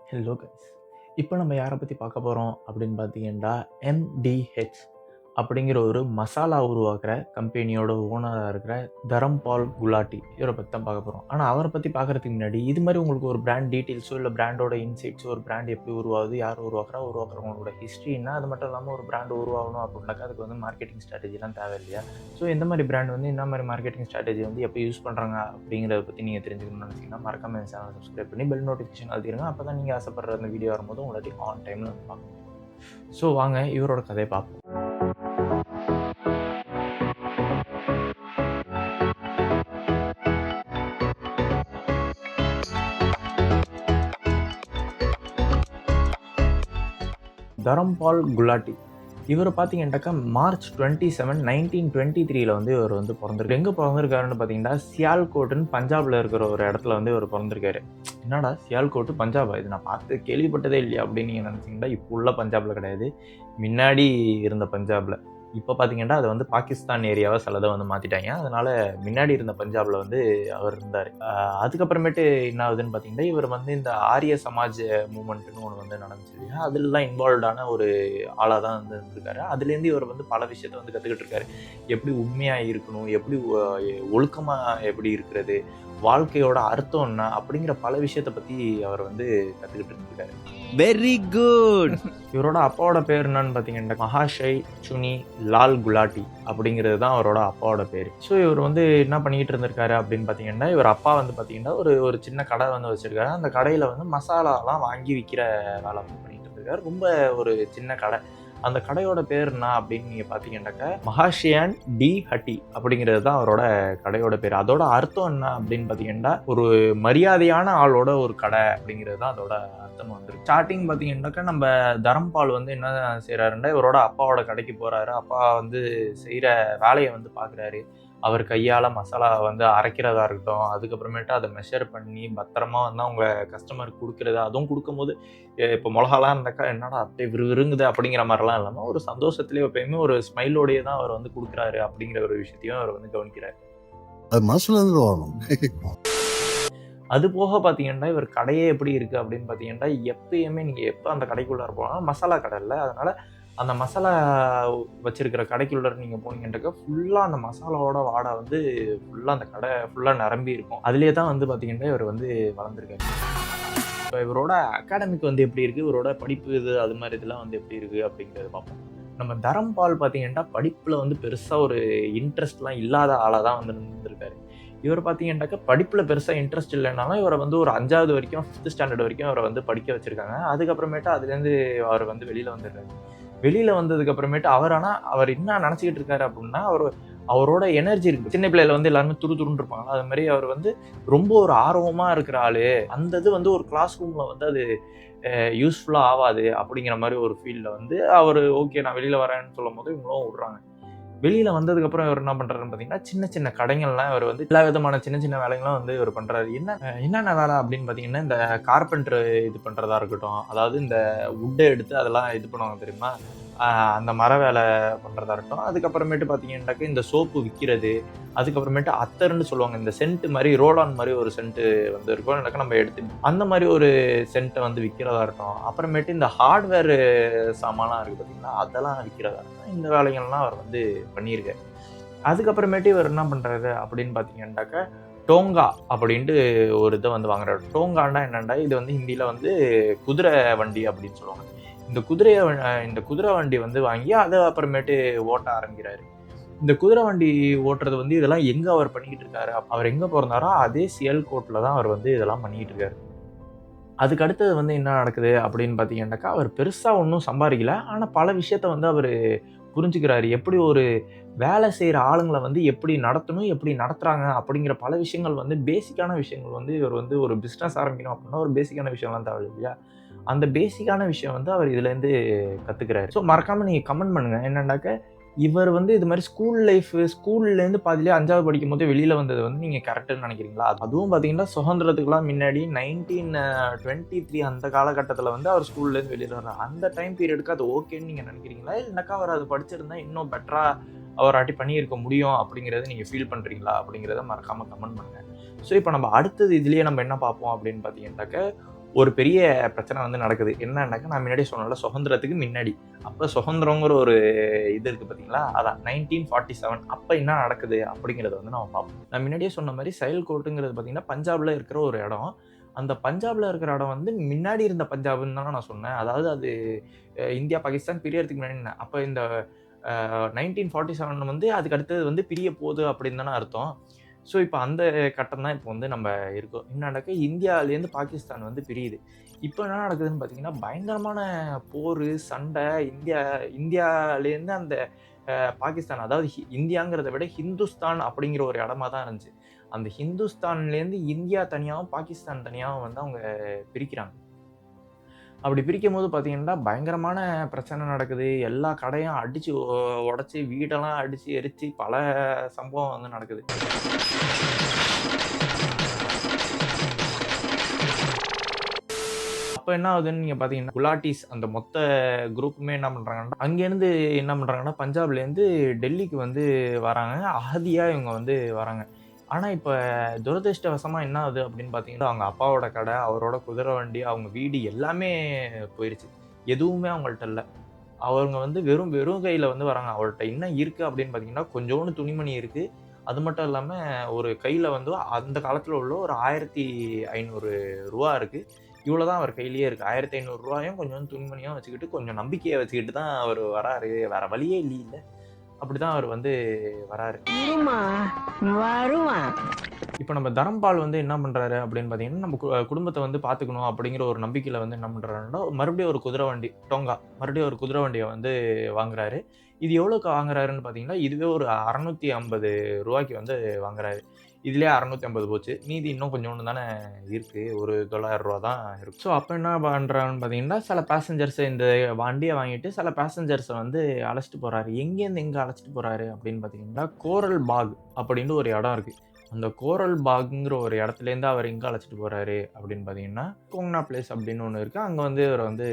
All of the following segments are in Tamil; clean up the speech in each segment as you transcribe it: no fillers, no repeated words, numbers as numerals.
Hello guys. இப்போ நம்ம யாரை பற்றி பார்க்க போகிறோம் அப்படின்னு பார்த்தீங்கன்னா, MDH அப்படிங்கிற ஒரு மசாலா உருவாக்குற கம்பெனியோட ஓனராக இருக்கிற தரம்பால் குலாட்டி இவரை பற்றி தான் பார்க்க போகிறோம். ஆனால் அவரை பற்றி பார்க்குறதுக்கு முன்னாடி இது மாதிரி உங்களுக்கு ஒரு பிராண்ட் டீட்டெயில்ஸோ இல்லை பிராண்டோட இன்சைட்ஸோ, ஒரு பிராண்ட் எப்படி உருவாகுது, யார் உருவாக்குறவங்களோட ஹிஸ்ட்ரின்னா, அது மட்டும் இல்லாமல் ஒரு பிராண்ட் உருவாகணும் அப்படின்னாக்கா அதுக்கு வந்து மார்க்கெட்டிங் ஸ்ட்ராட்டஜிலாம் தேவை இல்லையா? ஸோ எந்த மாதிரி பிராண்ட் வந்து என்ன மாதிரி மார்க்கெட்டிங் ஸ்ட்ராட்டஜி வந்து எப்போ யூஸ் பண்ணுறாங்க அப்படிங்கிறத பற்றி நீங்கள் தெரிஞ்சுக்கணும்னு நினச்சிங்கன்னா மறக்காம இந்த சேனலை சப்ஸ்கிரைப் பண்ணி பெல் நோட்டிஃபிகேஷன் அழுத்திடுங்க. அப்போ தான் நீங்கள் ஆசைப்படுற அந்த வீடியோ வரும்போது உங்களாட்டி ஆன் டைமில் பார்க்க முடியும். ஸோ வாங்க இவரோட கதையை பார்ப்போம். தரம்பால் குலாட்டி இவர் பார்த்தீங்கன்னாக்கா மார்ச் 27, 1923 வந்து இவர் வந்து பிறந்திருக்கு. எங்கே பிறந்திருக்காருன்னு பார்த்தீங்கன்னா, சியால்கோட்டுன்னு பஞ்சாபில் இருக்கிற ஒரு இடத்துல வந்து இவர் பிறந்திருக்காரு. என்னடா சியால்கோட்டு பஞ்சாபா, இது நான் பார்த்து கேள்விப்பட்டதே இல்லையா அப்படின்னு நீங்கள் நினச்சிங்கன்னா, இப்போ உள்ள பஞ்சாபில் கிடையாது, முன்னாடி இருந்த பஞ்சாபில். இப்போ பார்த்தீங்கன்னா அது வந்து பாகிஸ்தான் ஏரியாவை சிலதை வந்து மாற்றிட்டாங்க. அதனால் முன்னாடி இருந்த பஞ்சாபில் வந்து அவர் இருந்தார். அதுக்கப்புறமேட்டு என்ன ஆகுதுன்னு பார்த்தீங்கன்னா, இவர் வந்து இந்த ஆரிய சமாஜ் மூமெண்ட்டுன்னு ஒன்று வந்து நடந்துச்சு இல்லையா, அதிலலாம் இன்வால்வ்டான ஒரு ஆளாக தான் வந்து இருந்திருக்காரு. அதுலேருந்து இவர் வந்து பல விஷயத்தை வந்து கற்றுக்கிட்டு இருக்காரு. எப்படி உண்மையாக இருக்கணும், எப்படி ஒழுக்கமாக எப்படி இருக்கிறது, வாழ்க்கையோட அர்த்தம் என்ன அப்படிங்கிற பல விஷயத்தை பற்றி அவர் வந்து கற்றுக்கிட்டு இருந்திருக்காரு. Very good. இவரோட அப்பாவோட பேர் என்னன்னு பார்த்தீங்கன்னா, மகாஷய் சுனி லால் குலாட்டி அப்படிங்கிறது தான் அவரோட அப்பாவோட பேர். ஸோ இவர் வந்து என்ன பண்ணிக்கிட்டு இருந்திருக்காரு அப்படின்னு பார்த்தீங்கன்னா, இவர் அப்பா வந்து பார்த்தீங்கன்னா ஒரு சின்ன கடை வந்து வச்சிருக்காரு. அந்த கடையில் வந்து மசாலாலாம் வாங்கி விற்கிற வேலை வந்து பண்ணிட்டு இருந்திருக்காரு. ரொம்ப ஒரு சின்ன கடை. அந்த கடையோட பேர் என்ன அப்படின்னு நீங்கள் பார்த்தீங்கன்னாக்கா, மகாஷியான் டி ஹட்டி அப்படிங்கிறது தான் அவரோட கடையோட பேர். அதோட அர்த்தம் என்ன அப்படின்னு பார்த்தீங்கன்னா, ஒரு மரியாதையான ஆளோட ஒரு கடை அப்படிங்கிறது தான் அதோட அர்த்தம் வந்துருக்கு. ஸ்டார்டிங் பார்த்தீங்கன்னாக்கா, நம்ம தரம்பால் வந்து என்ன செய்கிறாருன்னா, இவரோட அப்பாவோட கடைக்கு போகிறாரு. அப்பா வந்து செய்கிற வேலையை வந்து பார்க்குறாரு. அவர் கையால் மசாலா வந்து அரைக்கிறதா இருக்கட்டும், அதுக்கப்புறமேட்டு அதை மெஷர் பண்ணி பத்திரமா வந்து அவங்க கஸ்டமருக்கு கொடுக்குறது, அதுவும் கொடுக்கும்போது இப்போ மிளகாலாம் இருந்தாக்கா என்னடா அப்படியே விறுவிறுங்குது அப்படிங்கிற மாதிரிலாம் இல்லாமல் ஒரு சந்தோஷத்துலேயே எப்பயுமே ஒரு ஸ்மைலோடையே தான் அவர் வந்து கொடுக்குறாரு அப்படிங்கிற ஒரு விஷயத்தையும் அவர் வந்து கவனிக்கிறார். அது போக பார்த்தீங்கன்னா, இவர் கடையே எப்படி இருக்குது அப்படின்னு பார்த்தீங்கன்னா, எப்பயுமே நீங்கள் எப்போ அந்த கடைக்குள்ளே போனாலும் மசாலா கடை இல்லை, அதனால் அந்த மசாலா வச்சிருக்கிற கடைக்குள்ள நீங்கள் போனீங்கன்னாக்கா ஃபுல்லாக அந்த மசாலாவோட வாடை வந்து ஃபுல்லாக அந்த கடை ஃபுல்லாக நிரம்பி இருக்கும். அதுலேயே தான் வந்து பார்த்தீங்கன்னா இவர் வந்து வளர்ந்துருக்காரு. இப்போ இவரோட அகாடமிக் வந்து எப்படி இருக்குது, இவரோட படிப்பு இது அது மாதிரி இதெல்லாம் வந்து எப்படி இருக்குது அப்படிங்கிறத பார்ப்போம். நம்ம தரம்பால் பார்த்தீங்கன்னா படிப்பில் வந்து பெருசாக ஒரு இன்ட்ரெஸ்ட்லாம் இல்லாத ஆளாக தான் வந்து இருந்திருக்காரு. இவர் பார்த்தீங்கன்னாக்கா படிப்பில் பெருசாக இன்ட்ரெஸ்ட் இல்லைனாலும் இவரை வந்து ஒரு 5வது வரைக்கும் 5th ஸ்டாண்டர்ட் வரைக்கும் அவரை வந்து படிக்க வச்சுருக்காங்க. அதுக்கப்புறமேட்டு அதுலேருந்து அவர் வந்து வெளியில் வந்துடுறாரு. வெளியில் வந்ததுக்கு அப்புறமேட்டு அவர் என்ன நினச்சிக்கிட்டு இருக்காரு அப்படின்னா, அவரோட எனர்ஜி இருக்குது. சின்ன பிள்ளையில வந்து எல்லாருமே துருதுருன்னு இருப்பாங்க. அது மாதிரி அவர் வந்து ரொம்ப ஒரு ஆர்வமாக இருக்கிற ஆளு. அந்த இது வந்து ஒரு கிளாஸ் ரூமில் வந்து அது யூஸ்ஃபுல்லாக ஆகாது அப்படிங்கிற மாதிரி ஒரு ஃபீல்டில் வந்து அவர் ஓகே நான் வெளியில் வரேன்னு சொல்லும் போது இவங்களும் விட்றாங்க. வெளியில் வந்ததுக்கப்புறம் இவர் என்ன பண்ணுறாருன்னு பார்த்தீங்கன்னா, சின்ன சின்ன கடைகள்லாம் இவர் வந்து எல்லா விதமான சின்ன சின்ன வேலைகளும் வந்து இவர் பண்ணுறாரு. என்னென்ன வேலை அப்படின்னு பார்த்தீங்கன்னா, இந்த கார்பெண்டர் இது பண்ணுறதா இருக்கட்டும், அதாவது இந்த வுட்டை எடுத்து அதெல்லாம் இது பண்ணுவாங்க தெரியுமா, அந்த மர வேலை பண்ணுறதா இருக்கட்டும். அதுக்கப்புறமேட்டு பார்த்தீங்கன்னாக்கா இந்த சோப்பு விற்கிறது, அதுக்கப்புறமேட்டு அத்தர்ன்னு சொல்லுவாங்க, இந்த சென்ட் மாதிரி ரோலான் மாதிரி ஒரு சென்ட்டு வந்து இருக்கும், இல்லைனாக்கா நம்ம எடுத்து அந்த மாதிரி ஒரு சென்ட்டை வந்து விற்கிறதா இருக்கட்டும். அப்புறமேட்டு இந்த ஹார்ட்வேர் சாமான்லாம் இருக்குது பார்த்தீங்கன்னா, அதெல்லாம் விற்கிறதா இருக்கட்டும். இந்த வேலைகள்லாம் அவர் வந்து பண்ணியிருக்காரு. அதுக்கப்புறமேட்டு இவர் என்ன பண்ணுறாரு அப்படின்னு பார்த்தீங்கன்னாக்கா, டோங்கா அப்படின்ட்டு ஒரு இதை வந்து வாங்குறாரு. டோங்கான்னா என்னென்னா, இது வந்து ஹிந்தியில் வந்து குதிரை வண்டி அப்படின்னு சொல்லுவாங்க. இந்த குதிரை வண்டி வந்து வாங்கி அதை அப்புறமேட்டு ஓட்ட ஆரம்பிக்கிறாரு. இந்த குதிரை வண்டி ஓட்டுறது வந்து இதெல்லாம் எங்கே அவர் பண்ணிக்கிட்டு இருக்காரு, அவர் எங்கே பிறந்தாரோ அதே சியால்கோட்டில் தான் அவர் வந்து இதெல்லாம் பண்ணிக்கிட்டு இருக்காரு. அதுக்கு அடுத்தது வந்து என்ன நடக்குது அப்படின்னு பார்த்தீங்கன்னாக்கா, அவர் பெருசாக ஒன்றும் சம்பாதிக்கல, ஆனால் பல விஷயத்த வந்து அவர் புரிஞ்சுக்கிறாரு. எப்படி ஒரு வேலை செய்கிற ஆளுங்களை வந்து எப்படி நடத்தணும், எப்படி நடத்துகிறாங்க அப்படிங்கிற பல விஷயங்கள் வந்து பேசிக்கான விஷயங்கள் வந்து இவர் வந்து ஒரு பிஸ்னஸ் ஆரம்பிக்கணும் அப்படின்னா ஒரு பேசிக்கான விஷயம்லாம் தேவை இல்லையா, அந்த பேசிக்கான விஷயம் வந்து அவர் இதுலேருந்து கற்றுக்கிறாரு. ஸோ மறக்காமல் நீங்கள் கமெண்ட் பண்ணுங்கள். என்னன்னாக்க இவர் வந்து இது மாதிரி ஸ்கூல்லேருந்து பாதியிலே 5வது படிக்கும் போது வெளியில் வந்தது வந்து நீங்கள் கரெக்டுன்னு நினைக்கிறீங்களா? அதுவும் பார்த்தீங்கன்னா சுதந்திரத்துக்குலாம் முன்னாடி 1923 அந்த காலகட்டத்தில் வந்து அவர் ஸ்கூல்லேருந்து வெளியில் வர்றார். அந்த டைம் பீரியடுக்கு அது ஓகேன்னு நீங்கள் நினைக்கிறீங்களா? இல்லைனாக்கா அவர் அது படிச்சிருந்தா இன்னும் பெட்டராக அவராட்டி பண்ணியிருக்க முடியும் அப்படிங்கிறத நீங்கள் ஃபீல் பண்ணுறீங்களா அப்படிங்கிறத மறக்காமல் கமெண்ட் பண்ணுங்கள். ஸோ இப்போ நம்ம அடுத்தது இதுலேயே நம்ம என்ன பார்ப்போம் அப்படின்னு பார்த்தீங்கன்னாக்க, ஒரு பெரிய பிரச்சனை வந்து நடக்குது. என்னன்னாக்கா, நான் முன்னாடியே சொன்னேன்ல, சுதந்திரத்துக்கு முன்னாடி. அப்ப சுதந்திரங்கிற ஒரு இது இருக்கு பார்த்தீங்களா? அதான் 1947 அப்ப என்ன நடக்குது அப்படிங்கிறத வந்து நம்ம பார்ப்போம். நான் முன்னாடியே சொன்ன மாரி சயல்கோட்டுங்கிறது பார்த்தீங்கன்னா, பஞ்சாப்ல இருக்கிற ஒரு இடம். அந்த பஞ்சாப்ல இருக்கிற இடம் வந்து முன்னாடி இருந்த பஞ்சாப்ன்னு தானே நான் சொன்னேன். அதாவது அது இந்தியா, பாகிஸ்தான் பிரியறதுக்கு முன்னாடி அப்ப இந்த 1947 வந்து அதுக்கு அடுத்தது வந்து பிரிய போகுது அப்படின்னு தானே அர்த்தம். ஸோ, இப்ப அந்த கட்டம் தான் இப்ப வந்து நம்ம இருக்கோம். என்னன்னாக்கா இந்தியாலேருந்து பாகிஸ்தான் வந்து பிரியுது. இப்ப என்ன நடக்குதுன்னு பார்த்தீங்கன்னா, பயங்கரமான போரு, சண்டை இந்தியாலேருந்து அந்த பாகிஸ்தான் அதாவது இந்தியாங்கிறத விட ஹிந்துஸ்தான் அப்படிங்கிற ஒரு இடமா தான் இருந்துச்சு. அந்த ஹிந்துஸ்தான்லேருந்து இந்தியா தனியாவும், பாகிஸ்தான் தனியாவும் வந்து அவங்க பிரிக்கிறாங்க. அப்படி பிரிக்கும்போது பார்த்தீங்கன்னா, பயங்கரமான பிரச்சனை நடக்குது. எல்லா கடையும் அடிச்சு உடைச்சு, வீடெல்லாம் அடிச்சு எரிச்சு பல சம்பவம் வந்து நடக்குது. அப்ப என்ன ஆகுதுன்னு நீங்க பார்த்தீங்கன்னா, குலாட்டிஸ் அந்த மொத்த குரூப்புமே என்ன பண்றாங்கன்னா, அங்கேருந்து என்ன பண்றாங்கன்னா, பஞ்சாப்லேருந்து டெல்லிக்கு வந்து வராங்க. அகதியா இவங்க வந்து வராங்க. ஆனா, இப்ப துரதிர்ஷ்டவசமா என்ன ஆகுது அப்படின்னு பார்த்தீங்கன்னா, அவங்க அப்பாவோட கடை, அவரோட குதிரை வண்டி, அவங்க வீடு எல்லாமே போயிருச்சு. எதுவுமே அவங்கள்ட்ட இல்ல. அவங்க வந்து வெறும் வெறும் கையில வந்து வராங்க. அவர்ட்ட என்ன இருக்கு அப்படின்னு பார்த்தீங்கன்னா, கொஞ்சோண்டு துணிமணி இருக்கு. அது மட்டும் இல்லாம ஒரு கையில வந்து அந்த காலத்துல உள்ள ஒரு ரூ. 1500 இருக்கு. இவ்வளோ தான் அவர் கையிலேயே இருக்கு. ரூ. 1500 கொஞ்சோண்டு துணிமணியும் வச்சுக்கிட்டு, கொஞ்சம் நம்பிக்கைய வச்சுக்கிட்டு தான் அவரு வராரு. வேற வழியே இல்லைல்ல. அப்படிதான் அவர் வந்து வராரு. வருவான். இப்ப நம்ம தரம்பால் வந்து என்ன பண்றாரு அப்படின்னு பார்த்தீங்கன்னா, நம்ம குடும்பத்த வந்து பார்த்துக்கணும் அப்படிங்கிற ஒரு நம்பிக்கையில வந்து என்ன பண்றாருன்னா, மறுபடியும் ஒரு குதிரை வண்டி டோங்கா மறுபடியும் ஒரு குதிரை வண்டிய வந்து வாங்குறாரு. இது எவ்வளோக்கு வாங்குறாருன்னு பார்த்தீங்கன்னா, இதுவே ஒரு ரூ. 650 வந்து வாங்குறாரு. இதுலயே 650 போச்சு. மீதி இன்னும் கொஞ்சோண்டு தானே இருக்கு. ஒரு ரூ. 900 தான் இருக்கு. ஸோ அப்ப என்ன பண்றாருன்னு பார்த்தீங்கன்னா, சில பேசஞ்சர்ஸ இந்த வண்டிய வாங்கிட்டு சில பேசஞ்சர்ஸ வந்து அழைச்சிட்டு போறாரு. எங்கேருந்து எங்க அழைச்சிட்டு போறாரு அப்படின்னு பார்த்தீங்கன்னா, கோரல் பாக் அப்படின்னு ஒரு இடம் இருக்கு. அந்த கோரல் பாக்ங்கிற ஒரு இடத்துலேருந்து அவர் எங்க அழைச்சிட்டு போறாரு அப்படின்னு பார்த்தீங்கன்னா, கோங்னா பிளேஸ் அப்படின்னு ஒண்ணு இருக்கு. அங்க வந்து இவர வந்து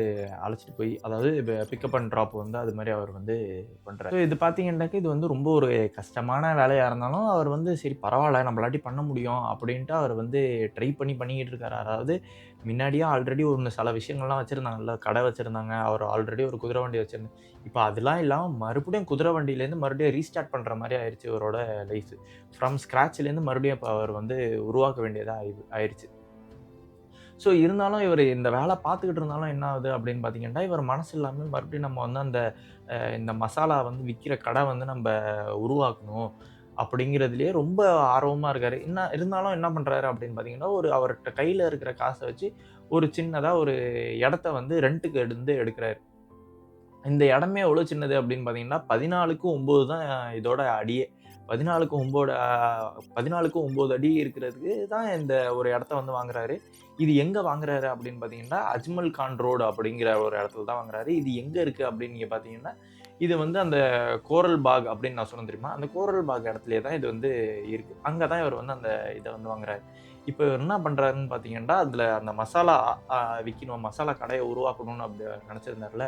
அழைச்சிட்டு போய் அதாவது பிக்கப் அண்ட் ட்ராப் வந்து அது மாரி அவர் வந்து பண்றாரு. ஸோ இது பார்த்தீங்கன்னாக்க இது வந்து ரொம்ப ஒரு கஷ்டமான வேலையா இருந்தாலும், அவர் வந்து சரி பரவால்ல நம்மளாட்டி பண்ண முடியும் அப்படின்ட்டு அவர் வந்து ட்ரை பண்ணிக்கிட்டு இருக்காரு. அதாவது முன்னாடியே ஆல்ரெடி சில விஷயங்கள்லாம் வச்சிருந்தாங்கல்ல. கடை வச்சிருந்தாங்க. அவர் ஆல்ரெடி ஒரு குதிரை வண்டி வச்சிருந்தாங்க. இப்ப அதெல்லாம் இல்லாம மறுபடியும் குதிரை வண்டியிலேருந்து மறுபடியும் ரீஸ்டார்ட் பண்ற மாரி ஆயிருச்சு இவரோட லைஃப். ஃப்ரம் ஸ்க்ராட்ச்லேருந்து மறுபடியும் இப்ப அவர் வந்து உருவாக்க வேண்டியதா ஆயிருச்சு. ஸோ இருந்தாலும் இவரு இந்த வேலை பார்த்துக்கிட்டு இருந்தாலும் என்ன ஆகுது அப்படின்னு பார்த்தீங்கன்னா, இவர் மனசு இல்லாம மறுபடியும் நம்ம வந்து அந்த இந்த மசாலா வந்து விக்கிற கடை வந்து நம்ப உருவாக்கணும் அப்படிங்கிறதுலயே ரொம்ப ஆர்வமா இருக்காரு. இருந்தாலும் என்ன பண்றாரு அப்படின்னு பார்த்தீங்கன்னா, அவர்ட்ட கையில இருக்கிற காச வச்சு ஒரு சின்னதா ஒரு இடத்த வந்து ரென்ட்டுக்கு எடுக்குறாரு. இந்த இடமே எவ்வளோ சின்னது அப்படின்னு பார்த்தீங்கன்னா, 14க்கு 9 தான் இதோட அடியே. 14க்கு 9 14க்கு 9 அடி இருக்கிறதுக்கு தான் இந்த ஒரு இடத்த வந்து வாங்குறாரு. இது எங்க வாங்குறாரு அப்படின்னு பார்த்தீங்கன்னா, அஜ்மல் கான் ரோடு அப்படிங்கிற ஒரு இடத்துல தான் வாங்குறாரு. இது எங்க இருக்கு அப்படின்னு நீங்க பார்த்தீங்கன்னா, இது வந்து அந்த கோரல் பாக் அப்படின்னு நான் சொன்னேன் தெரியுமா? அந்த கோரல் பாக் இடத்திலேயே தான் இது வந்து இருக்கு. அங்க தான் இவர் வந்து அந்த இத வந்து வாங்குறாரு. இப்ப இவர் என்ன பண்றாருன்னு பார்த்தீங்கன்னா, அதுல அந்த மசாலா விக்கணும், மசாலா கடைய உருவாக்கணும்னு அப்படி நெனச்சிருந்தார்ல.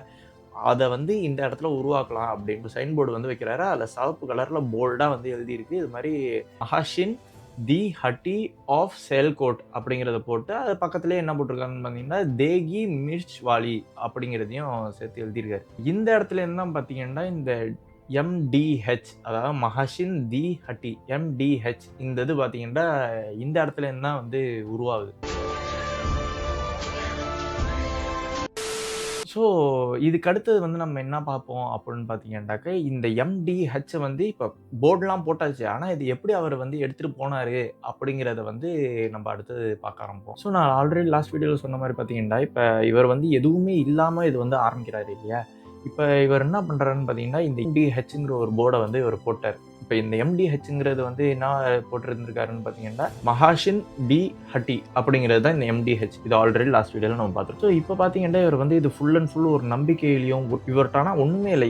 அத வந்து இந்த இடத்துல உருவாக்கலாம் அப்படின்ட்டு சைன் போர்டு வந்து வைக்கிறாரு. அதுல சிவப்பு கலர்ல போல்டா வந்து எழுதியிருக்கு. இது மாரி மஹாஷின் தி ஹட்டி ஆஃப் செயல்கோட் அப்படிங்கிறத போட்டு, அது பக்கத்திலேயே என்ன போட்டிருக்காங்கன்னு பார்த்தீங்கன்னா, தேகி மிர்ச் வாலி அப்படிங்கிறதையும் சேர்த்து எழுதியிருக்காரு. இந்த இடத்துல என்ன பார்த்தீங்கன்னா, இந்த எம்டிஹெச் அதாவது மஹாஷின் தி ஹட்டி எம்டிஹெச் இந்த இது பார்த்தீங்கன்னா, இந்த இடத்துல இருந்து தான் வந்து உருவாகுது. ஸோ, இதுக்கு அடுத்தது வந்து நம்ம என்ன பார்ப்போம் அப்படின்னு பார்த்தீங்கன்னாக்க, இந்த எம்டிஹெச் வந்து இப்ப போர்ட்லாம் போட்டாச்சு. ஆனா, இது எப்படி அவர் வந்து எடுத்துட்டு போனாரு அப்படிங்கிறத வந்து நம்ம அடுத்தது பார்க்க ஆரம்பிப்போம். ஸோ, நான் ஆல்ரெடி லாஸ்ட் வீடியோல சொன்ன மாரி பார்த்தீங்கன்னா, இப்ப இவர் வந்து எதுவுமே இல்லாம இது வந்து ஆரம்பிக்கிறாரு இல்லையா? இப்ப இவர் என்ன பண்றாருன்னு பார்த்தீங்கன்னா, இந்த எம்டிஹெச்ங்கிற ஒரு போர்ட வந்து இவர் போட்டாரு. இப்ப இந்த எம்டிஹெச்ங்கிறது வந்து என்ன போட்டிருந்திருக்காருன்னு பார்த்தீங்கன்னா, மஹாஷின் டி ஹட்டி அப்படிங்கிறது தான் இந்த எம்டிஹெச். இது ஆல்ரெடி லாஸ்ட் வீடியோல நம்ம பார்த்துருக்கோம். ஸோ இப்ப பார்த்தீங்கன்னா, இவர் வந்து இது ஃபுல் அண்ட் ஃபுல் ஒரு நம்பிக்கையிலயும் இவர்ட்ட ஆனா ஒண்ணுமே இல்ல.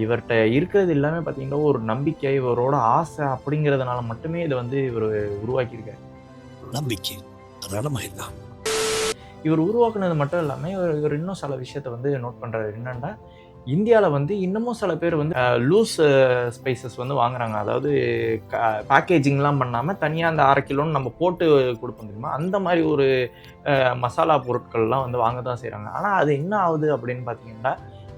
இவர்ட்ட இருக்கிறது எல்லாமே பார்த்தீங்கன்னா, ஒரு நம்பிக்கை, இவரோட ஆசை அப்படிங்கிறதுனால மட்டுமே இத வந்து இவரு உருவாக்கியிருக்காரு. நம்பிக்கை ரணமாயிருந்தான். இவர் உருவாக்குனது மட்டும் இல்லாம, இவர் இன்னும் சில விஷயத்த வந்து நோட் பண்றாரு. என்னன்னா, இந்தியாவில் வந்து இன்னமும் சில பேர் வந்து லூஸ் ஸ்பைசஸ் வந்து வாங்குறாங்க. அதாவது பேக்கேஜிங்லாம் பண்ணாமல் தனியாக அந்த 1/2 கிலோன்னு நம்ம போட்டு கொடுப்போம் தெரியுமா, அந்த மாதிரி ஒரு மசாலா பொருட்கள்லாம் வந்து வாங்க தான் செய்கிறாங்க. ஆனால் அது என்ன ஆகுது அப்படின்னு பார்த்தீங்கன்னா,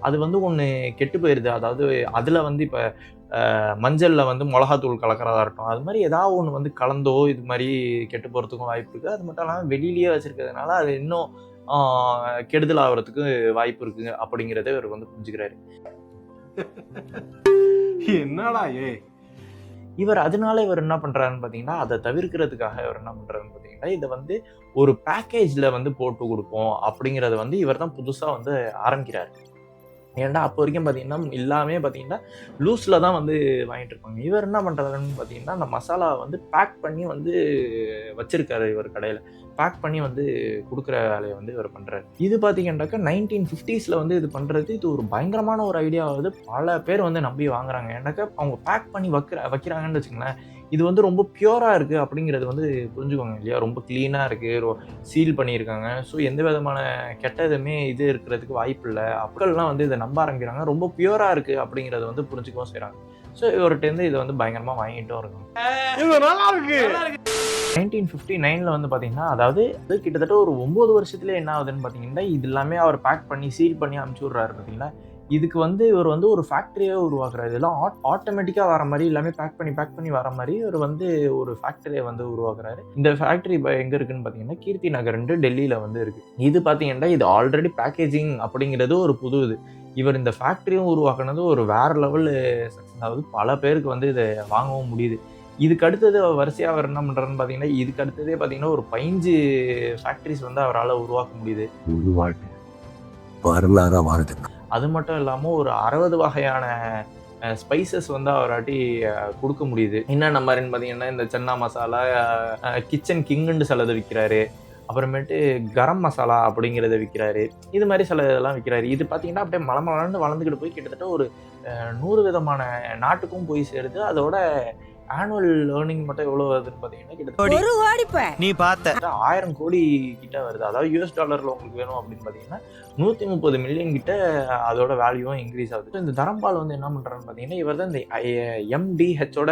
அது வந்து ஒன்று கெட்டு போயிடுது. அதாவது அதில் வந்து இப்போ மஞ்சளில் வந்து மிளகாத்தூள் கலக்கிறதா இருக்கட்டும், அது மாதிரி ஏதாவது ஒன்று வந்து கலந்தோ இது மாதிரி கெட்டு போகிறதுக்கும் வாய்ப்பு இருக்குது. அது மட்டும் இல்லாமல் வெளியிலேயே வச்சுருக்கிறதுனால அது இன்னும் கெடுதல் ஆகிறதுக்கு வாய்ப்பு இருக்குது அப்படிங்கிறத இவர் வந்து புரிஞ்சுக்கிறாரு. என்னடா அதனால இவர் என்ன பண்றாருன்னு பார்த்தீங்கன்னா, அதை தவிர்க்கிறதுக்காக இவர் என்ன பண்றாருன்னு பார்த்தீங்கன்னா, இதை வந்து ஒரு பேக்கேஜ்ல வந்து போட்டு கொடுப்போம் அப்படிங்கிறத வந்து இவர் தான் புதுசா வந்து ஆரம்பிக்கிறாரு. ஏன்டா அப்போ வரைக்கும் பார்த்தீங்கன்னா, எல்லாமே பார்த்தீங்கன்னா லூஸ்ல தான் வந்து வாங்கிட்டு இருப்பாங்க. இவர் என்ன பண்றாருன்னு பார்த்தீங்கன்னா, அந்த மசாலாவை வந்து பேக் பண்ணி வந்து வச்சிருக்காரு இவர் கடையில. பேக் பண்ணி வந்து குடுக்குற வேலைய வந்து இவர் பண்றாரு. இது பார்த்தீங்கன்னாக்கா 1950ஸ்ல வந்து இது பண்றது, இது ஒரு பயங்கரமான ஒரு ஐடியாவாவது பல பேர் வந்து நம்பி வாங்குறாங்க. ஏன்னாக்கா அவங்க பேக் பண்ணி வைக்கிறாங்கன்னு வச்சுக்கங்களேன், இது வந்து ரொம்ப பியூரா இருக்கு அப்படிங்கிறது வந்து புரிஞ்சுக்கோங்க இல்லையா? ரொம்ப கிளீனா இருக்கு. சீல் பண்ணியிருக்காங்க. ஸோ எந்த விதமான கெட்ட எதுவுமே இது இருக்கிறதுக்கு வாய்ப்பில்ல. மக்கள்லாம் வந்து இத நம்ப ஆரம்பிக்கிறாங்க. ரொம்ப பியூரா இருக்கு அப்படிங்கிறத வந்து புரிஞ்சுக்கவும் செய்றாங்க. ஸோ இவர்ட்டேருந்து இத வந்து பயங்கரமா வாங்கிட்டும் இருக்காங்க. இது நல்லா இருக்கு. 1959ல வந்து பார்த்தீங்கன்னா, அதாவது அது கிட்டத்தட்ட ஒரு 9 வருஷத்திலே என்ன ஆகுதுன்னு பார்த்தீங்கன்னா, இது எல்லாமே அவர் பேக் பண்ணி, சீல் பண்ணி அனுப்பிச்சு விடுறாரு பார்த்தீங்களா? இதுக்கு வந்து இவர் வந்து ஒரு ஃபேக்டரியே உருவாக்குறாரு. இதெல்லாம் ஆட்டோமேட்டிக்கா வர மாரி, எல்லாமே பேக் பண்ணி வர மாரி இவர் வந்து ஒரு ஃபேக்டரிய வந்து உருவாக்குறாரு. இந்த ஃபேக்டரி எங்க இருக்குன்னு பார்த்தீங்கன்னா, கீர்த்தி நகர்ன்ட்டு டெல்லியில வந்து இருக்கு. இது பார்த்தீங்கன்னா, இது ஆல்ரெடி பேக்கேஜிங் அப்படிங்கிறது ஒரு புது இது. இவர் இந்த ஃபேக்டரியும் உருவாக்குனது ஒரு வேற லெவல் சக்சஸ். அதாவது பல பேருக்கு வந்து இத வாங்கவும் முடியுது. இதுக்கு அடுத்தது வரிசையா அவர் என்ன பண்றாருன்னு பார்த்தீங்கன்னா, இதுக்கு அடுத்ததே பார்த்தீங்கன்னா, ஒரு 15 ஃபேக்டரிஸ் வந்து அவரால உருவாக்க முடியுது. வரலாறா வாழுது. அது மட்டும் இல்லாம ஒரு 60 வகையான ஸ்பைசஸ் வந்து அவராட்டி குடுக்க முடியுது. என்னென்ன மாரின்னு பார்த்தீங்கன்னா, இந்த சன்னா மசாலா, கிச்சன் கிங்குன்னு சிலது விக்கிறாரு. அப்புறமேட்டு கரம் மசாலா அப்படிங்கிறத விக்கிறாரு. இது மாரி சில இதெல்லாம் விக்கிறாரு. இது பார்த்தீங்கன்னா, அப்படியே மளமளன்னு வளர்ந்துகிட்டு போய் கிட்டத்தட்ட ஒரு 100 விதமான நாட்டுக்கும் போய் சேருது. அதோட ஆனுவல் ஏர்னிங் மட்டும் எவ்வளோ வருதுன்னு பார்த்தீங்கன்னா, கிட்டத்தட்ட நீ பார்த்த 1000 கோடி கிட்ட வருது. அதாவது யுஎஸ் டாலர்ல உங்களுக்கு வேணும் அப்படின்னு பார்த்தீங்கன்னா, 130 மில்லியன் கிட்ட அதோட வேல்யூவும் இன்க்ரீஸ் ஆகுது. இந்த தரம்பால் வந்து என்ன பண்றாருன்னு பார்த்தீங்கன்னா, இவர் தான் இந்த எம்டிஹெச்சோட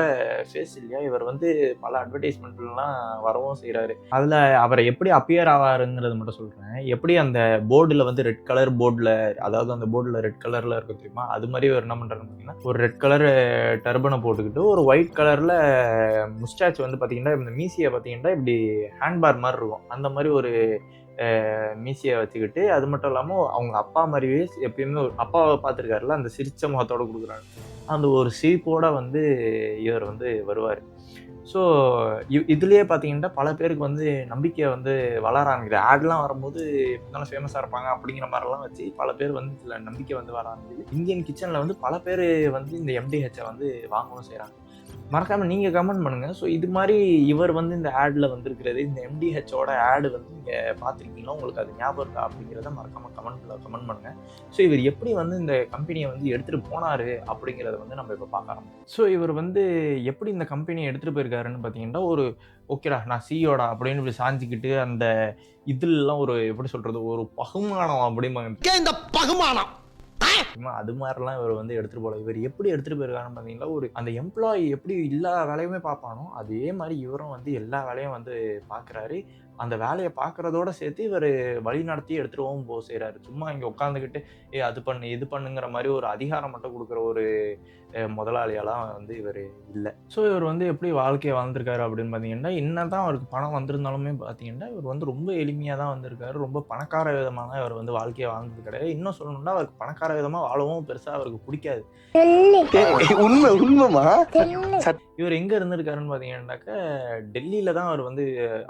ஃபேஸ் இல்லையா? இவர் வந்து பல அட்வர்டைஸ்மெண்ட்லாம் வரவும் செய்றாரு. அதுல அவர் எப்படி அப்பியர் ஆவாருங்கிறத மட்டும் சொல்றேன். எப்படி அந்த போர்டுல வந்து ரெட் கலர் போர்டுல, அதாவது அந்த போர்டுல ரெட் கலர்ல இருக்கும் தெரியுமா? அது மாரி இவர் என்ன பண்றாருன்னு பார்த்தீங்கன்னா, ஒரு ரெட் கலர் டர்பன போட்டுக்கிட்டு, ஒரு ஒயிட் கலர்ல முஸ்டாச் வந்து பார்த்தீங்கன்னா, இந்த மீசிய பார்த்தீங்கன்னா, இப்படி ஹேண்ட்பார் மாரி இருக்கும். அந்த மாரி ஒரு மீசிய வச்சுக்கிட்டு, அது மட்டும் இல்லாம அவங்க அப்பா மாரியே எப்பயுமே ஒரு அப்பாவ பார்த்துருக்காருல்ல, அந்த சிரிச்ச முகத்தோட குடுக்குறாங்க. அந்த ஒரு சிரிப்போட வந்து இவர் வந்து வருவாரு. ஸோ இதுலயே பார்த்தீங்கன்னா, பல பேருக்கு வந்து நம்பிக்கை வந்து வளர ஆரம்பிக்குது. ஆட்லாம் வரும்போது எப்படி இருந்தாலும் ஃபேமஸா இருப்பாங்க அப்படிங்கிற மாரிலாம் வச்சு பல பேர் வந்து இதுல நம்பிக்கை வந்து வர ஆரம்பிக்குது. இந்தியன் கிச்சன்ல வந்து பல பேரு வந்து இந்த எம்டிஹெச்ச வந்து வாங்கவும் செய்றாங்க. மறக்காம நீங்க கமெண்ட் பண்ணுங்க. ஸோ இது மாரி இவர் வந்து இந்த ஆட்ல வந்திருக்கிறது, இந்த எம்டிஹெச்சோட ஆட் வந்து நீங்க பார்த்துருக்கீங்களா? உங்களுக்கு அது ஞாபகம் இருக்கா? அப்படிங்கிறத மறக்காம கமெண்ட் பண்ணுங்க. ஸோ இவர் எப்படி வந்து இந்த கம்பெனிய வந்து எடுத்துட்டு போனாரு அப்படிங்கிறத வந்து நம்ம இப்ப பார்க்க ஆரம்பிப்போம். ஸோ இவர் வந்து எப்படி இந்த கம்பெனிய எடுத்துட்டு போயிருக்காருன்னு பார்த்தீங்கன்னா, ஒரு ஓகேடா நான் சிஇஓடா அப்படின்னு இப்படி சாஞ்சுக்கிட்டு அந்த இதுலலாம் ஒரு எப்படி சொல்றது? ஒரு பகுமானம் அப்படிம்பாங்க. இந்த பகுமானம் அது மாதிரிலாம் இவர் வந்து எடுத்துட்டு போல. இவர் எப்படி எடுத்துட்டு போயிருக்காருன்னு பார்த்தீங்கன்னா, ஒரு அந்த எம்ப்ளாயி எப்படி எல்லா வேலையுமே பார்ப்பானோ, அதே மாரி இவரும் வந்து எல்லா வேலையும் வந்து பார்க்குறாரு. அந்த வேலைய பார்க்குறதோட சேர்த்து இவரு வழிநடத்தி எடுத்துட்டுவும் செய்றாரு. சும்மா இங்க உட்காந்துக்கிட்டு, அது பண்ணு, இது பண்ணுங்கிற மாரி ஒரு அதிகாரம் மட்டும் குடுக்குற ஒரு முதலாளியாலாம் வந்து இவரு இல்ல. ஸோ இவர் வந்து எப்படி வாழ்க்கைய வாழ்ந்திருக்காரு அப்படின்னு பார்த்தீங்கன்னா, என்னதான் அவருக்கு பணம் வந்திருந்தாலுமே பார்த்தீங்கன்னா, இவர் வந்து ரொம்ப எளிமையா தான் வந்திருக்காரு. ரொம்ப பணக்கார விதமான இவர் வந்து வாழ்க்கைய வாழ்ந்தது கிடையாது. இன்னும் சொல்லணும்னா, அவருக்கு பணக்கார விதமா வாழவும் பெருசா அவருக்கு புடிக்காது. உண்மைமா இவர் எங்க இருந்திருக்காருன்னு பார்த்தீங்கன்னாக்கா, டெல்லியில தான் அவர் வந்து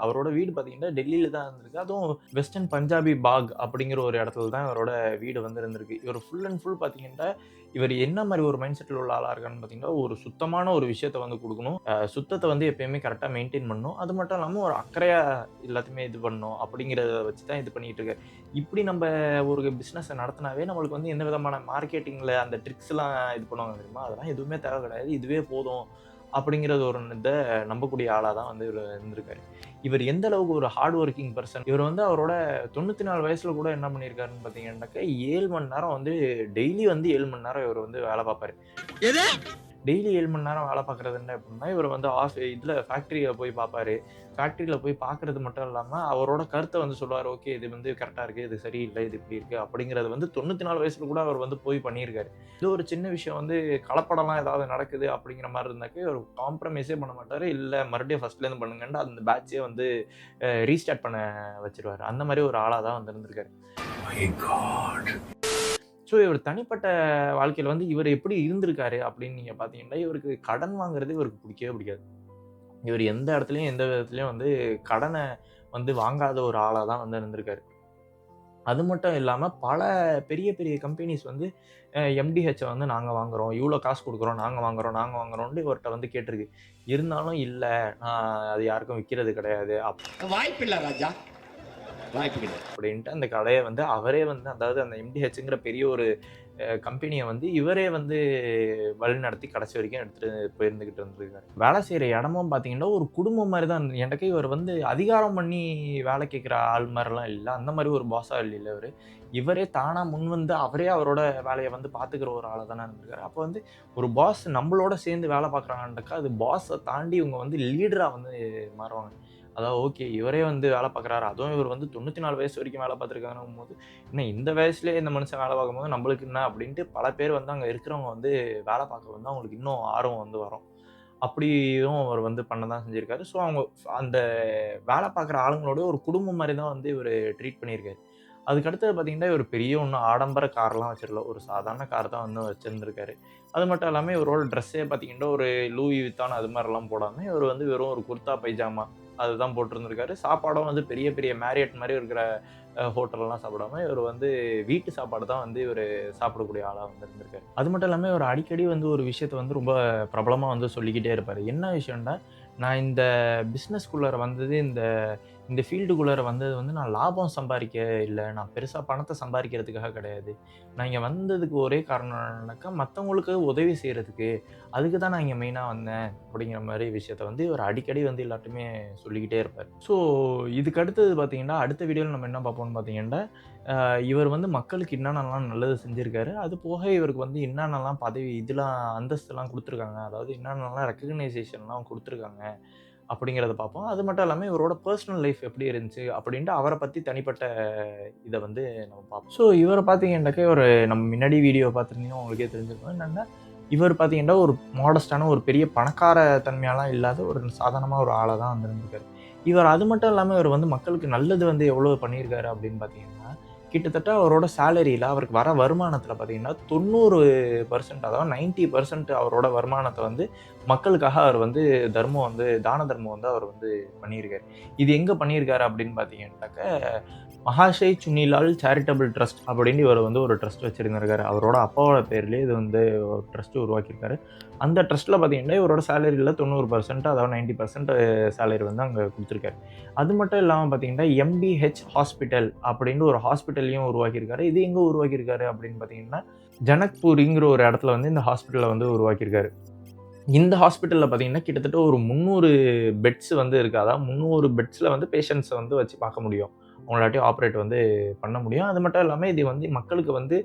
அவரோட வீடு பார்த்தீங்கன்னா, டெல்லியில தான் இருந்திருக்கு. அதுவும் வெஸ்டர்ன் பஞ்சாபி பாக் அப்படிங்கிற ஒரு இடத்துல தான் இவரோட வீடு வந்து இருந்திருக்கு. இவர் ஃபுல் அண்ட் ஃபுல் பார்த்தீங்கன்னா, இவர் என்ன மாரி ஒரு மைண்ட் செட்ல உள்ள ஆளா இருக்காருன்னு பார்த்தீங்கன்னா, ஒரு சுத்தமான ஒரு விஷயத்த வந்து குடுக்கணும். சுத்தத்த வந்து எப்பயுமே கரெக்ட்டா மெயின்டெயின் பண்ணணும். அது மட்டும் இல்லாம ஒரு அக்கறையா எல்லாத்தையுமே இது பண்ணணும் அப்படிங்கிறத வச்சு தான் இது பண்ணிட்டு இருக்காரு. இப்படி நம்ம ஒரு பிசினஸ நடத்துனாவே நம்மளுக்கு வந்து எந்த விதமான மார்க்கெட்டிங்ல அந்த ட்ரிக்ஸ்லாம் இது பண்ணுவாங்க தெரியுமா? அதெல்லாம் எதுவுமே தேவை கிடையாது. இதுவே போதும் அப்படிங்கிறது ஒரு இத நம்பக்கூடிய ஆளா தான் வந்து இவரு இருந்திருக்காரு. இவர் எந்த அளவுக்கு ஒரு ஹார்ட் ஒர்க்கிங் பர்சன். இவர் வந்து அவரோட 94 வயசுல கூட என்ன பண்ணியிருக்காருன்னு பார்த்தீங்கன்னாக்க 7 மணி நேரம் வந்து டெய்லி வந்து 7 மணி நேரம் இவர் வந்து வேலை பார்ப்பாரு. டெய்லி 7 மணி நேரம் வேலை பார்க்குறது என்ன அப்படின்னா, இவர் வந்து இதில் ஃபேக்ட்ரியில போய் பார்ப்பாரு. ஃபேக்ட்ரியில போய் பார்க்குறது மட்டும் இல்லாமல் அவரோட கருத்தை வந்து சொல்லுவார். ஓகே, இது வந்து கரெக்டாக இருக்குது, இது சரியில்லை, இது இப்படி இருக்குது அப்படிங்கிறது வந்து 94 வயசுல கூட அவர் வந்து போய் பண்ணியிருக்காரு. இது ஒரு சின்ன விஷயம் வந்து கலப்படம்லாம் ஏதாவது நடக்குது அப்படிங்கிற மாதிரி இருந்தாக்க ஒரு காம்ப்ரமைஸே பண்ண மாட்டார். இல்லை மறுபடியும் ஃபர்ஸ்ட்லேருந்து பண்ணுங்கன்னு அந்த பேட்சே வந்து ரீஸ்டார்ட் பண்ண வச்சிருவார். அந்த மாதிரி ஒரு ஆளாக தான் வந்து இருந்திருக்காரு. ஸோ இவர் தனிப்பட்ட வாழ்க்கையில் வந்து இவர் எப்படி இருந்திருக்காரு அப்படின்னு நீங்கள் பார்த்தீங்கன்னா, இவருக்கு கடன் வாங்குறது இவருக்கு பிடிக்கவே பிடிக்காது. இவர் எந்த இடத்துலையும் எந்த விதத்துலையும் வந்து கடனை வந்து வாங்காத ஒரு ஆளாக தான் வந்து இருந்திருக்காரு. அது மட்டும் இல்லாமல் பல பெரிய பெரிய கம்பெனிஸ் வந்து எம்டிஹெச்சை வந்து நாங்கள் வாங்குகிறோம், இவ்வளோ காசு கொடுக்குறோம், நாங்கள் வாங்குகிறோம்னு இவர்கிட்ட வந்து கேட்டிருக்கு. இருந்தாலும் இல்லை, நான் அது யாருக்கும் விற்கிறது கிடையாது வாய்ப்பில்லை ராஜா, அப்படின்ட்டு அந்த கடையை வந்து அவரே வந்து, அதாவது அந்த எம்டிஹெச்ங்கிற பெரிய ஒரு கம்பெனியை வந்து இவரே வந்து வழிநடத்தி கடைசி வரைக்கும் எடுத்துகிட்டு போயிருந்துக்கிட்டு இருந்திருக்காரு. வேலை செய்கிற இடமும் பார்த்தீங்கன்னா ஒரு குடும்பம் மாதிரி தான். எனக்கு இவர் வந்து அதிகாரம் பண்ணி வேலை கேட்குற ஆள் மாதிரிலாம் இல்லை. அந்த மாதிரி ஒரு பாஸாக இல்லை இவர். இவரே தானாக முன் வந்து அவரே அவரோட வேலையை வந்து பார்த்துக்கிற ஒரு ஆளை தானே இருந்திருக்காரு. அப்போ வந்து ஒரு பாஸ் நம்மளோட சேர்ந்து வேலை பார்க்குறாங்கன்னாக்கா அது பாஸை தாண்டி இவங்க வந்து லீடராக வந்து மாறுவாங்க. அதாவது ஓகே, இவரே வந்து வேலை பார்க்குறாரு, அதுவும் இவர் வந்து 94 வயசு வரைக்கும் வேலை பார்த்துருக்காங்கன்னும் போது இன்னும் இந்த வயசுலேயே இந்த மனுஷன் வேலை பார்க்கும்போது நம்மளுக்கு என்ன அப்படின்ட்டு பல பேர் வந்து அங்கே இருக்கிறவங்க வந்து வேலை பார்க்க வந்து அவங்களுக்கு இன்னும் ஆர்வம் வந்து வரும். அப்படியும் அவர் வந்து பண்ண தான் செஞ்சுருக்காரு. ஸோ அவங்க அந்த வேலை பார்க்குற ஆளுங்களோட ஒரு குடும்பம் மாதிரி தான் வந்து இவர் ட்ரீட் பண்ணியிருக்காரு. அதுக்கடுத்தது பார்த்தீங்கன்னா, இவர் பெரிய ஒன்றும் ஆடம்பர கார்லாம் வச்சிருக்கல. ஒரு சாதாரண கார் தான் வந்து வச்சிருந்திருக்காரு. அது மட்டும் இல்லாமல் இவரோட ட்ரெஸ்ஸே பார்த்தீங்கன்னா, ஒரு லூயி வித்தான் அது மாதிரிலாம் போடாமல் இவர் வந்து வெறும் ஒரு குர்தா பைஜாமா அதுதான் போட்டிருந்திருக்காரு. சாப்பாடும் வந்து பெரிய பெரிய மேரியட் மாதிரி இருக்கிற ஹோட்டல்லாம் சாப்பிடாம இவர் வந்து வீட்டு சாப்பாடு தான் வந்து இவர் சாப்பிடக்கூடிய ஆளாக வந்து இருந்திருக்காரு. அது மட்டும் இல்லாமல் இவர் அடிக்கடி வந்து ஒரு விஷயத்தை வந்து ரொம்ப பிரபலமாக வந்து சொல்லிக்கிட்டே இருப்பார். என்ன விஷயம்னா, நான் இந்த பிஸ்னஸ்குள்ளார வந்தது இந்த ஃபீல்டுக்குள்ளார வந்தது வந்து நான் லாபம் சம்பாதிக்க இல்லை, நான் பெருசாக பணத்தை சம்பாதிக்கிறதுக்காக கிடையாது. நான் இங்கே வந்ததுக்கு ஒரே காரணம் என்னன்னாக்கா மற்றவங்களுக்கு உதவி செய்கிறதுக்கு, அதுக்கு தான் நான் இங்கே மெயினாக வந்தேன் அப்படிங்கிற மாதிரி விஷயத்த வந்து இவர் அடிக்கடி வந்து எல்லாத்தையுமே சொல்லிக்கிட்டே இருப்பார். ஸோ இதுக்கு அடுத்தது பார்த்தீங்கன்னா, அடுத்த வீடியோவில் நம்ம என்ன பார்ப்போம்னு பார்த்தீங்கன்னா, இவர் வந்து மக்களுக்கு என்னென்னலாம் நல்லது செஞ்சுருக்காரு, அது போக இவருக்கு வந்து என்னென்னலாம் பதவி இதெல்லாம் அந்தஸ்துலாம் கொடுத்துருக்காங்க, அதாவது என்னென்னலாம் ரெக்கக்னைசேஷன்லாம் கொடுத்துருக்காங்க அப்படிங்கிறத பார்ப்போம். அது மட்டும் இல்லாமல் இவரோட பர்சனல் லைஃப் எப்படி இருந்துச்சு அப்படின்ட்டு அவரை பற்றி தனிப்பட்ட இதை வந்து நம்ம பார்ப்போம். ஸோ இவரை பார்த்தீங்கன்னாக்கா ஒரு நம்ம முன்னாடி வீடியோ பார்த்துருந்தீங்கன்னா உங்களுக்கே தெரிஞ்சுக்கணும். என்னென்னா இவர் பார்த்தீங்கன்னா ஒரு மாடஸ்டான ஒரு பெரிய பணக்கார தன்மையெல்லாம் இல்லாத ஒரு சாதாரணமாக ஒரு ஆளாக தான் வந்துருந்துருக்காரு. இவர் அது மட்டும் இல்லாமல் இவர் வந்து மக்களுக்கு நல்லது வந்து எவ்வளோ பண்ணியிருக்காரு அப்படின்னு பார்த்தீங்கன்னா, கிட்டத்தட்ட அவரோட சேலரியில் அவருக்கு வர வருமானத்தில் பார்த்தீங்கன்னா 90%, அதாவது 90% அவரோட வருமானத்தை வந்து மக்களுக்காக அவர் வந்து தான தர்மம் வந்து அவர் வந்து பண்ணியிருக்காரு. இது எங்கே பண்ணியிருக்காரு அப்படின்னு பார்த்தீங்கன்னாக்க மகாஷய் சுனிலால் சேரிட்டபிள் ட்ரஸ்ட் அப்படின்னு இவர் வந்து ஒரு ட்ரஸ்ட் வச்சுருந்திருக்காரு. அவரோட அப்பாவோட பேர்லேயே இது வந்து ஒரு ட்ரஸ்ட் உருவாக்கியிருக்காரு. அந்த ட்ரஸ்ட்டில் பார்த்தீங்கன்னா இவரோட சேலரியில் 90%, அதாவது 90% சேலரி வந்து அங்கே கொடுத்துருக்காரு. அது மட்டும் இல்லாமல் பார்த்தீங்கன்னா எம்டிஹெச் ஹாஸ்பிட்டல் அப்படின்னு ஒரு ஹாஸ்பிட்டலையும் உருவாக்கியிருக்காரு. இது எங்கே உருவாக்கியிருக்காரு அப்படின்னு பார்த்தீங்கன்னா ஜனக்பூரிங்கிற ஒரு இடத்துல வந்து இந்த ஹாஸ்பிட்டலை வந்து உருவாக்கியிருக்காரு. இந்த ஹாஸ்பிட்டலில் பார்த்தீங்கன்னா கிட்டத்தட்ட ஒரு 300 பெட்ஸ் வந்து இருக்குது. அதாவது 300 பெட்ஸில் வந்து பேஷண்ட்ஸை வந்து வச்சு பார்க்க முடியும், அவங்களாட்டியும் ஆப்ரேட் வந்து பண்ண முடியும். அது மட்டும் இல்லாமல் இது வந்து மக்களுக்கு வந்து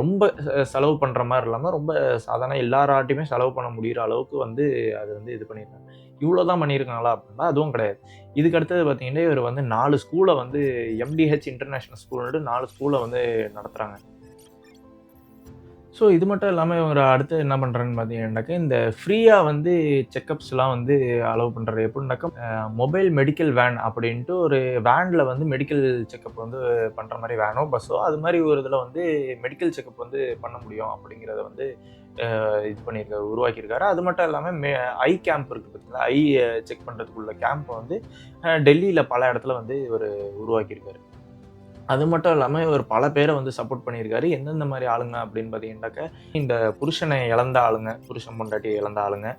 ரொம்ப செலவு பண்ணுற மாதிரி இல்லாமல் ரொம்ப சாதாரண எல்லாராட்டையுமே செலவு பண்ண முடிகிற அளவுக்கு வந்து அது வந்து இது பண்ணியிருக்காங்க. இவ்வளோ தான் பண்ணியிருக்காங்களா அப்படின்னா அதுவும் கிடையாது. இதுக்கு அடுத்தது பார்த்தீங்கன்னா இவர் வந்து 4 ஸ்கூலை வந்து எம்டிஹெச் இன்டர்நேஷ்னல் ஸ்கூல்னுட்டு 4 ஸ்கூலை வந்து நடத்துகிறாங்க. ஸோ இது மட்டும் இல்லாமல் இவங்க அடுத்து என்ன பண்ணுறாங்கன்னு பார்த்தீங்கன்னாக்கா, இந்த ஃப்ரீயாக வந்து செக்கப்ஸ்லாம் வந்து அலோவ் பண்ணுறாரு. எப்படின்னாக்கா மொபைல் மெடிக்கல் வேன் அப்படின்ட்டு ஒரு வேனில் வந்து மெடிக்கல் செக்கப் வந்து பண்ணுற மாதிரி வேனோ பஸ்ஸோ அது மாதிரி ஒரு இதில் வந்து மெடிக்கல் செக்கப் வந்து பண்ண முடியும் அப்படிங்கிறத வந்து இது பண்ணியிருக்காரு, உருவாக்கியிருக்காரு. அது மட்டும் இல்லாமல் ஐ கேம்ப் இருக்குது பார்த்தீங்களா, ஐ செக் பண்ணுறதுக்குள்ள கேம்ப்பை வந்து டெல்லியில் பல இடத்துல வந்து இவர் உருவாக்கியிருக்காரு. அது மட்டும் இல்லாமல் இவர் பல பேரை வந்து சப்போர்ட் பண்ணியிருக்காரு. எந்தெந்த மாதிரி ஆளுங்க அப்படின்னு பார்த்தீங்கன்னாக்கா, இந்த புருஷனை இழந்த ஆளுங்க, புருஷன் பொண்டாட்டியை இழந்த ஆளுங்க,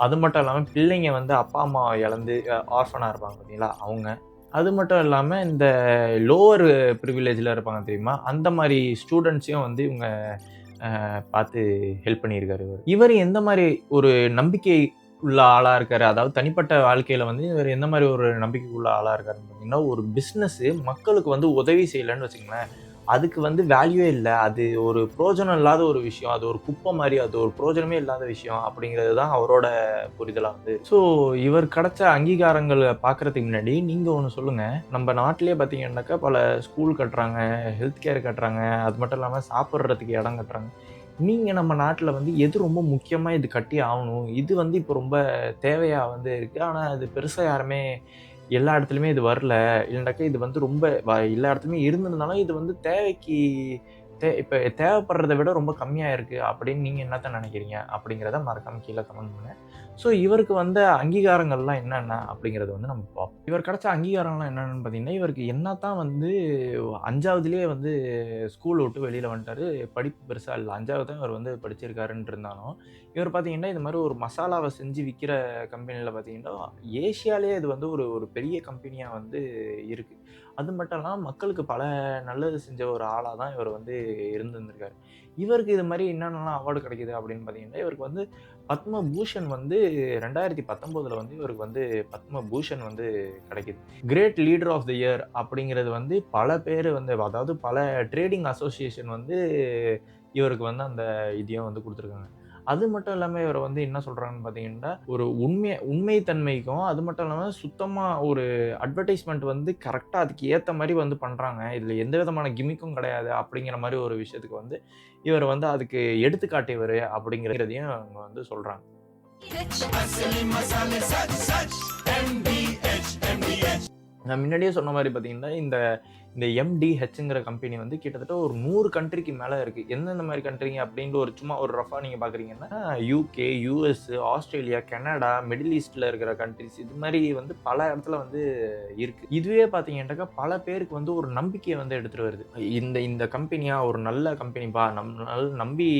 அது மட்டும் இல்லாமல் பிள்ளைங்க வந்து அப்பா அம்மா இழந்து ஆர்ஃபனாக இருப்பாங்க பார்த்தீங்களா அவங்க, அது மட்டும் இல்லாமல் இந்த லோவர் ப்ரிவிலேஜில் இருப்பாங்க தெரியுமா, அந்த மாதிரி ஸ்டூடெண்ட்ஸையும் வந்து இவங்க பார்த்து ஹெல்ப் பண்ணியிருக்காரு. இவர் எந்த மாதிரி ஒரு நம்பிக்கை உள்ள ஆளா இருக்காரு? அதாவது தனிப்பட்ட வாழ்க்கையில வந்து இவரு எந்த மாரி ஒரு நம்பிக்கைக்குள்ள ஆளா இருக்காருன்னு பார்த்தீங்கன்னா, ஒரு பிசினஸ் மக்களுக்கு வந்து உதவி செய்யலன்னு வச்சுக்கங்களேன், அதுக்கு வந்து வேல்யூவே இல்ல. அது ஒரு புரோஜனம் இல்லாத ஒரு விஷயம். அது ஒரு குப்பை மாரி. அது ஒரு புரோஜனமே இல்லாத விஷயம் அப்படிங்கிறது தான் அவரோட புரிதலா வந்து. ஸோ இவர் கிடைச்ச அங்கீகாரங்கள பார்க்கறதுக்கு முன்னாடி நீங்க ஒண்ணு சொல்லுங்க. நம்ம நாட்டிலேயே பார்த்தீங்கன்னாக்கா பல ஸ்கூல் கட்டுறாங்க, ஹெல்த் கேர் கட்டுறாங்க. அது மட்டும் இல்லாம சாப்பிடுறதுக்கு இடம் கட்டுறாங்க. நீங்க நம்ம நாட்ல வந்து எது ரொம்ப முக்கியமா இது கட்டியே ஆவணும். இது வந்து இப்போ ரொம்ப தேவையா வந்து இருக்கு. ஆனா அது பெருசா யாருமே எல்லா இடத்துலயுமே இது வரல. இல்லனாக்கா இது வந்து ரொம்ப எல்லா இடத்துலயுமே இருந்திருந்தாலும் இது வந்து தேவைக்கு இப்ப தேவைப்படுறத விட ரொம்ப கம்மியா இருக்கு அப்படின்னு நீங்க என்னத்த நினைக்கிறீங்க? அப்படிங்கிறத மறக்காம கீழ கமெண்ட் பண்ணுங்க. ஸோ இவருக்கு வந்த அங்கீகாரங்கள்லாம் என்னென்ன அப்படிங்கிறத வந்து நம்ம பார்ப்போம். இவர் கிடைச்ச அங்கீகாரம்லாம் என்னென்னன்னு பார்த்தீங்கன்னா, இவருக்கு என்னத்தான் வந்து 5வதுலயே வந்து ஸ்கூல் விட்டு வெளியில வந்துட்டாரு. படிப்பு பெருசா இல்ல. 5வது தான் இவர் வந்து படிச்சிருக்காருன்ட்டு இருந்தாலும், இவர் பார்த்தீங்கன்னா, இந்த மாரி ஒரு மசாலாவ செஞ்சு விக்கிற கம்பெனில பார்த்தீங்கன்னா, ஏசியாலயே இது வந்து ஒரு ஒரு பெரிய கம்பெனியா வந்து இருக்கு. அது மட்டும் இல்லாம மக்களுக்கு பல நல்லது செஞ்ச ஒரு ஆளா தான் இவர் வந்து இருந்திருந்திருக்காரு. இவருக்கு இது மாரி என்னென்னலாம் அவார்டு கிடைக்குது அப்படின்னு பார்த்தீங்கன்னா, இவருக்கு வந்து பத்மபூஷன் வந்து 2019ல வந்து இவருக்கு வந்து பத்மபூஷன் வந்து கிடைக்குது. Great leader of the year அப்படிங்கிறது வந்து பல பேரு வந்து அதாவது பல ட்ரேடிங் அசோசியேஷன் வந்து இவருக்கு வந்து அந்த இதையும் வந்து குடுத்துருக்காங்க. அது மட்டும் இல்லாம இவர வந்து என்ன சொல்றாங்கன்னு பார்த்தீங்கன்னா, ஒரு உண்மை தன்மைக்கும், அது மட்டும் இல்லாம சுத்தமா ஒரு அட்வர்டைஸ்மென்ட் வந்து கரெக்ட்டா அதுக்கு ஏத்த மாரி வந்து பண்றாங்க. இதுல எந்த விதமான கிம்மிக்கும் கிடையாது. அப்படிங்கிற மாரி ஒரு விஷயத்துக்கு வந்து, இவர் வந்து அதுக்கு எடுத்துக்காட்டு இவரு அப்படிங்கிறதையும் அவங்க வந்து சொல்றாங்க. நான் முன்னாடியே சொன்ன மாரி பார்த்தீங்கன்னா, இந்த இந்த MDHங்கிற கம்பெனி வந்து கிட்டத்தட்ட ஒரு 100 கண்ட்ரிக்கு மேல இருக்கு. எந்தெந்த மாரி கண்ட்ரிங்க அப்டின்ட்டு ஒரு சும்மா ஒரு ரஃப்பா நீங்க பார்க்குறீங்கன்னா, UK, US, Australia, Canada, middle ஈஸ்ட்ல இருக்கிற கண்ட்ரிஸ் இது மாரி வந்து பல இடத்துல வந்து இருக்கு. இதுவே பார்த்தீங்கன்னாக்கா, பல பேருக்கு வந்து ஒரு நம்பிக்கைய வந்து எடுத்துட்டு வருது. இந்த இந்த கம்பெனியா ஒரு நல்ல கம்பெனிப்பா, நம்பி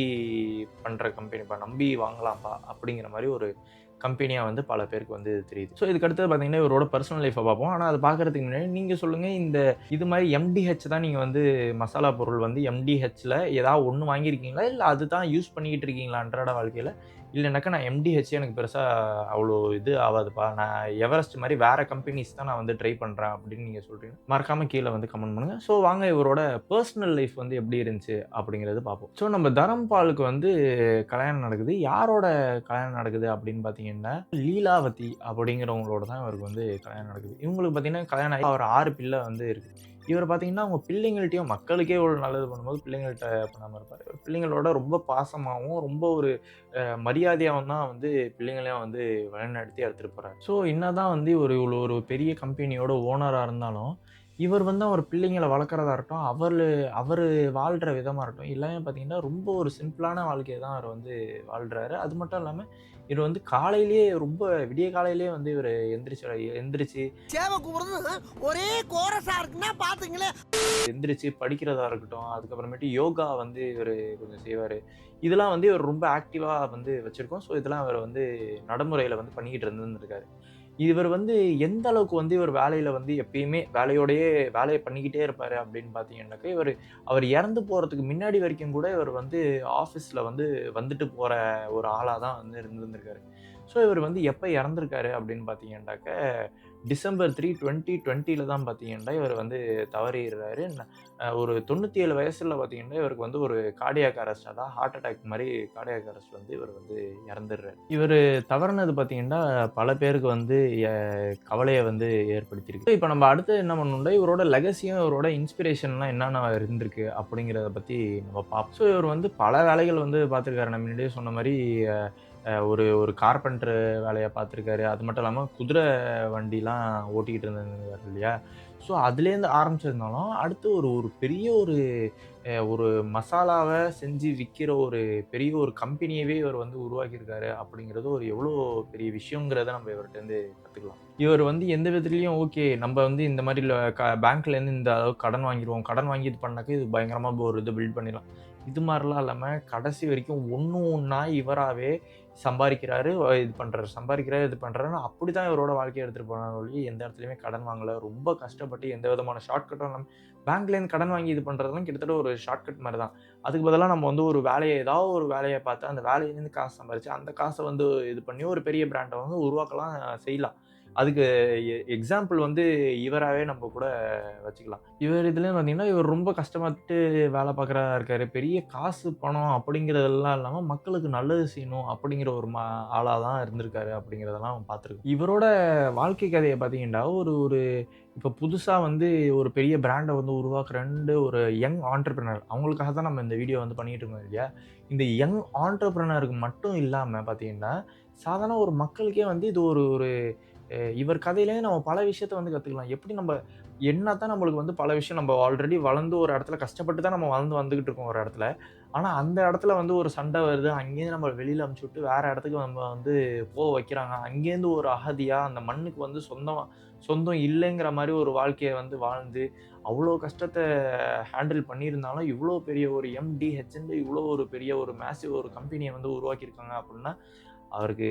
பண்ற கம்பெனிப்பா, நம்பி வாங்கலாம்ப்பா அப்டிங்கிற மாரி ஒரு கம்பெனியா வந்து பல பேருக்கு வந்து தெரியுது. ஸோ இதுக்கு அடுத்தது பார்த்தீங்கன்னா, இவரோட பர்சனல் லைஃப்ப பார்ப்போம். ஆனா, அத பார்க்கறதுக்கு முன்னாடி நீங்க சொல்லுங்க, இது மாரி MDH தான் நீங்க வந்து மசாலா பொருள் வந்து MDHல ஏதாவது ஒண்ணு வாங்கியிருக்கீங்களா? இல்ல அதுதான் யூஸ் பண்ணிக்கிட்டு இருக்கீங்களா அன்றாட வாழ்க்கையில? இல்லனாக்கா நான் MDH எனக்கு பெருசா அவ்வளோ இது ஆவாதுப்பா. நான் எவரெஸ்ட் மாரி வேற கம்பெனிஸ் தான் நான் வந்து ட்ரை பண்றேன் அப்படின்னு நீங்க சொல்றீங்கன்னா, மறக்காம கீழ வந்து கமெண்ட் பண்ணுங்க. ஸோ வாங்க இவரோட பெர்சனல் லைஃப் வந்து எப்படி இருந்துச்சு அப்படிங்கிறது பார்ப்போம். ஸோ நம்ம தரம்பாலுக்கு வந்து கல்யாணம் நடக்குது. யாரோட கல்யாணம் நடக்குது அப்படின்னு பார்த்தீங்கன்னா, லீலாவதி அப்படிங்கிறவங்களோட தான் இவருக்கு வந்து கல்யாணம் நடக்குது. இவங்களுக்கு பார்த்தீங்கன்னா, கல்யாணம் ஆகி ஒரு 6 பிள்ளை வந்து இருக்கு. இவர் பார்த்தீங்கன்னா, அவங்க பிள்ளைங்கள்ட்டயும் மக்களுக்கே ஒரு நல்லது பண்ணும்போது பிள்ளைங்கள்ட்ட பண்ணாம இருப்பாரு. பிள்ளைங்களோட ரொம்ப பாசமாவும், ரொம்ப ஒரு மரியாதையாவும் தான் வந்து பிள்ளைங்களையும் வந்து வழிநடத்தி எடுத்துட்டு போறாரு. ஸோ என்னதான் வந்து இவ்வளோ ஒரு பெரிய கம்பெனியோட ஓனரா இருந்தாலும், இவர் வந்து அவர் பிள்ளைங்கள வளர்க்கிறதா இருக்கட்டும், அவரு வாழ்ற விதமா இருக்கட்டும், எல்லாமே பார்த்தீங்கன்னா, ரொம்ப ஒரு சிம்பிளான வாழ்க்கைய தான் அவர் வந்து வாழ்றாரு. அது மட்டும் இல்லாம, இவர் வந்து காலையிலேயே ரொம்ப விடிய காலையிலேயே வந்து இவரு எந்திரிச்சு சேவ கூப்பிடுறது ஒரே கோரஸா இருக்குன்னா பாத்துங்களேன். எந்திரிச்சு படிக்கிறதா இருக்கட்டும், அதுக்கப்புறமேட்டு யோகா வந்து இவரு கொஞ்சம் செய்வாரு. இதெல்லாம் வந்து இவர் ரொம்ப ஆக்டிவா வந்து வச்சிருக்கோம். ஸோ இதெல்லாம் அவர் வந்து நடைமுறையில வந்து பண்ணிக்கிட்டு இருந்திருக்காரு. இவர் வந்து எந்த அளவுக்கு வந்து இவர் வேலையில வந்து எப்பயுமே வேலைய பண்ணிக்கிட்டே இருப்பாரு அப்படின்னு பார்த்தீங்கன்னாக்கா, அவர் இறந்து போறதுக்கு முன்னாடி வரைக்கும் கூட இவர் வந்து ஆஃபீஸ்ல வந்து வந்துட்டு போற ஒரு ஆளா தான் வந்து இருந்திருக்காரு. ஸோ இவர் வந்து எப்ப இறந்திருக்காரு அப்படின்னு பார்த்தீங்கன்னாக்க, டிசம்பர் 3, 2020ல தான் பார்த்தீங்கன்னா, இவர் வந்து தவறிர்றாரு. ஒரு 97 வயசுல பார்த்தீங்கன்னா, இவருக்கு வந்து ஒரு கார்டியாக் அரெஸ்ட் அதான் ஹார்ட் அட்டாக் மாரி கார்டியாக் அரெஸ்ட் வந்து இவர் வந்து இறந்துர்றாரு. இவரு தவறுனது பார்த்தீங்கன்னா, பல பேருக்கு வந்து எ கவலைய வந்து ஏற்படுத்தியிருக்கு. இப்ப நம்ம அடுத்து என்ன பண்ணணும்னா, இவரோட லெகசியும், இவரோட இன்ஸ்பிரேஷன்லாம் என்னென்ன இருந்திருக்கு அப்படிங்கிறத பத்தி நம்ம பார்ப்போம். ஸோ இவர் வந்து பல வேலைகள் வந்து பார்த்திருக்காரு. நான் முன்னாடியே சொன்ன மாரி ஒரு ஒரு கார்பெண்டர் வேலைய பார்த்துருக்காரு. அது மட்டும் இல்லாம குதிரை வண்டிலாம் ஓட்டிக்கிட்டு இருந்திருந்தாரு இல்லையா? ஸோ அதுலேருந்து ஆரம்பிச்சிருந்தாலும், அடுத்து ஒரு ஒரு பெரிய ஒரு மசாலாவ செஞ்சு விக்கிற ஒரு பெரிய ஒரு கம்பெனியவே இவர் வந்து உருவாக்கியிருக்காரு அப்படிங்கிறது ஒரு எவ்வளோ பெரிய விஷயங்கிறத நம்ம இவர்ட்டருந்து கத்துக்கலாம். இவர் வந்து எந்த விதத்துலயும் ஓகே, நம்ம வந்து இந்த மாரி பேங்க்லேருந்து இந்த அளவுக்கு கடன் வாங்கிருவோம். கடன் வாங்கி இது பண்ணாக்க இது பயங்கரமா ஒரு இது பில்ட் பண்ணிடலாம். இது மாதிரிலாம் இல்லாமல் கடைசி வரைக்கும் ஒன்று ஒன்றா இவராகவே சம்பாதிக்கிறாரு, இது பண்ணுறாருன்னு அப்படி தான் இவரோட வாழ்க்கையை எடுத்துகிட்டு போனாரு ஒழிய எந்த இடத்துலையுமே கடன் வாங்கலை. ரொம்ப கஷ்டப்பட்டு எந்த விதமான ஷார்ட்கட்டும் நம்ம பேங்க்லேருந்து கடன் வாங்கி இது பண்ணுறதுலாம் கிட்டத்தட்ட ஒரு ஷார்ட்கட் மாதிரி தான். அதுக்கு பதிலாக நம்ம வந்து ஏதாவது ஒரு வேலையை பார்த்து அந்த வேலையிலேருந்து காசு சம்பாதிச்சு அந்த காசை வந்து இது பண்ணி ஒரு பெரிய பிராண்டை வந்து உருவாக்கலாம், செய்யலாம். அதுக்கு எக்ஸாம்பிள் வந்து இவராகவே நம்ம கூட வச்சுக்கலாம். இவர் இதுலேயும் பார்த்தீங்கன்னா, இவர் ரொம்ப கஷ்டப்பட்டு வேலை பார்க்குறதா இருக்காரு. பெரிய காசு, பணம் அப்படிங்கிறதெல்லாம் இல்லாமல் மக்களுக்கு நல்லது செய்யணும் அப்படிங்கிற ஒரு ஆளாக தான் இருந்திருக்காரு அப்படிங்கிறதெல்லாம் பார்த்துருக்கோம். இவரோட வாழ்க்கை கதையை பார்த்தீங்கன்னா, ஒரு இப்போ புதுசாக வந்து ஒரு பெரிய பிராண்டை வந்து உருவாக்குற ஒரு யங் ஆண்டர்பிரினர் அவங்களுக்காக தான் நம்ம இந்த வீடியோ வந்து பண்ணிகிட்டு இருக்கோம் இல்லையா? இந்த யங் ஆண்டர்பிரினருக்கு மட்டும் இல்லாமல் பார்த்தீங்கன்னா, சாதாரண ஒரு மக்களுக்கே வந்து இது ஒரு இவர் கதையிலேயே நம்ம பல விஷயத்த வந்து கற்றுக்கலாம். எப்படி நம்ம என்னதான் நம்மளுக்கு வந்து பல விஷயம் நம்ம ஆல்ரெடி வளர்ந்து ஒரு இடத்துல கஷ்டப்பட்டு தான் நம்ம வளர்ந்து வந்துக்கிட்டு இருக்கோம் ஒரு இடத்துல. ஆனால் அந்த இடத்துல வந்து ஒரு சண்டை வருது. அங்கேருந்து நம்ம வெளியில் அனுப்பிச்சு விட்டு வேறு இடத்துக்கு நம்ம வந்து வைக்கிறாங்க. அங்கேருந்து ஒரு அகதியாக அந்த மண்ணுக்கு வந்து சொந்தம் இல்லைங்கிற மாதிரி ஒரு வாழ்க்கையை வந்து வாழ்ந்து அவ்வளோ கஷ்டத்தை ஹேண்டில் பண்ணியிருந்தாலும் இவ்வளோ பெரிய ஒரு எம்டி, ஹெச்என்டி இவ்வளோ ஒரு பெரிய ஒரு மேசிவ் ஒரு கம்பெனியை வந்து உருவாக்கியிருக்காங்க அப்படின்னா அவருக்கு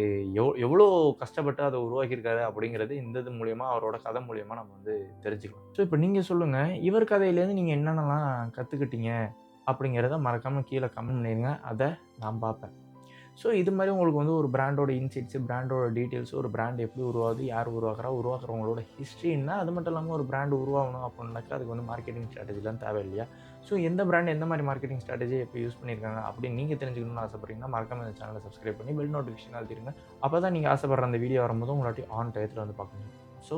எவ்வளோ கஷ்டப்பட்டு அதை உருவாக்கியிருக்காரு அப்படிங்கிறது இந்த இது மூலியமா அவரோட கதை மூலியமா நம்ம வந்து தெரிஞ்சுக்கலாம். ஸோ இப்போ நீங்கள் சொல்லுங்கள், இவர் கதையிலேருந்து நீங்கள் என்னென்னலாம் கற்றுக்கிட்டீங்க அப்படிங்கிறத மறக்காமல் கீழே கமெண்ட் பண்ணிடுங்க. அதை நான் பார்ப்பேன். ஸோ இது மாதிரி உங்களுக்கு வந்து ஒரு பிராண்டோட இன்சைட்ஸு, பிராண்டோட டீட்டெயில்ஸு, ஒரு பிராண்ட் எப்படி உருவாகுது, யார் உருவாக்குறவங்களோட ஹிஸ்ட்ரின்னா, அது மட்டும் இல்லாமல் ஒரு பிராண்ட் உருவாகணும் அப்படின்னாக்கா அதுக்கு வந்து மார்க்கெட்டிங் ஸ்ட்ராட்டஜிலாம் தேவை இல்லையா? ஸோ எந்த பிராண்ட் எந்த மாதிரி மார்க்கெட்டிங் ஸ்ட்ராட்டஜி எப்போ யூஸ் பண்ணியிருக்காங்க அப்படின்னு நீங்கள் தெரிஞ்சுக்கணும்னு ஆசைப்பட்றீங்கன்னா மறக்காம இந்த சேனலை சப்ஸ்கிரைப் பண்ணி பெல் நோட்டிஃபிகேஷன் அழுத்திடுங்க. அப்போ தான் நீங்கள் ஆசைப்படுற அந்த வீடியோ வரும்போது உங்களாட்டி ஆன் டயத்தில் வந்து பார்க்க முடியும். ஸோ